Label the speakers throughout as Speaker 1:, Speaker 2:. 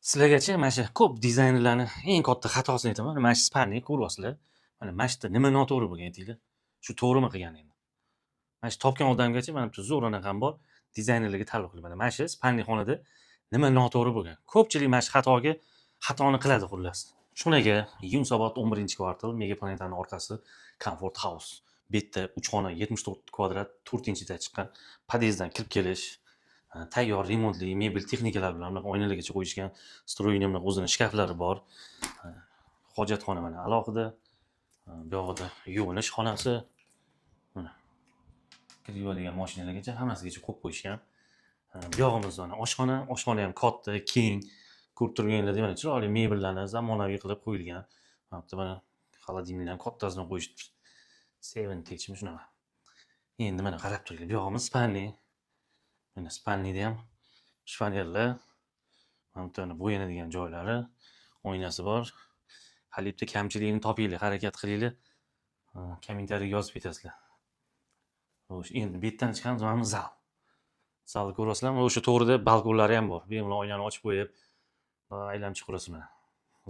Speaker 1: Sizlargacha mana shu ko'p dizaynerlarni eng katta xatosini aytaman. Mana shu spanni ko'ryapsizlar. Mana shu yerda nima noto'g'ri bo'lgan aytinglar. Shu to'g'rimi qilgan endi. Mana shu topgan odamgacha mana bu zo'rona ham bor. Dizaynerlarga talab qilaman. Mana shu spanni xonada nima noto'g'ri bo'lgan. Ko'pchilik mana shu xatoni qiladi xullas. Shunaga Yunusobod 11-kvartal Megaplanetani orqasi Comfort House. Bu yerda 3 xona 74 kvadrat 4-da chiqqan podyezddan kirib kelish, tayyor remontli mebel texnikalar bilan bunaqa oynalargacha qo'yishgan, stroyni bunaqa o'zini shkaflari bor. Hojatxona mana alohida. Bu yoqda yuvinish xonasi. Mana kir yuvadigan mashinalargacha hammasigacha qo'yib qo'yishgan. Bu yog'imizda mana oshxona ham katta, keng. Ko'rib turganinglardek mana chiroyli mebellarni zamonaviy qilib qo'yilgan. Mana xolodilnikni ham kattasini qo'yishdi. 7-tekmi shunaqa. Endi mana qarab turinglar. Bu yog'imiz spanni. Mana spannida ham shpanerlar, mana bu yerda bo'yanadigan joylari, oynasi bor. Hali bitta kamchiligini topinglar, harakat qilinglar. Kommentariyga yozib ketasizlar. Xo'sh, endi bu yerdan chiqamiz, mana bu zal. Zalni ko'rasizlarmi? O'sha to'g'rida balkonlari ham bor. Bemalol oynani ochib qo'yib, aylanib chiqarasiz mana.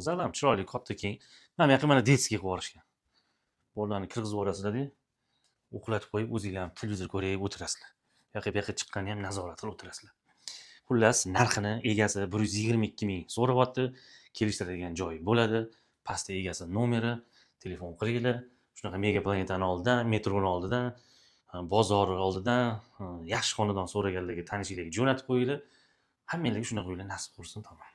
Speaker 1: Zal ham chiroyli, katta, keng. Mana bu yoqqa mana detskiy qilib yuborishgan. Bolalarni kirgizib yuborasizlar-da, uxlatib qo'yib, o'zinglar ham televizor ko'rib o'tirasizlar. Bu yoqqa chiqqanni ham nazorat qilib o'tirasizlar. Xullas, narxini egasi 122 ming so'rayapti. Kelishtiradigan joyi bo'ladi. Pastda egasi nomeri, telefon qilinglar. Shunaqa Megaplanetani oldidan, metroni oldidan, bozor oldidan yaxshi xonadon so'raganlarga tanishinglarga jo'natib qo'yinglar. Hammanglarga shunaqa uylar nasib qilsin, tamom.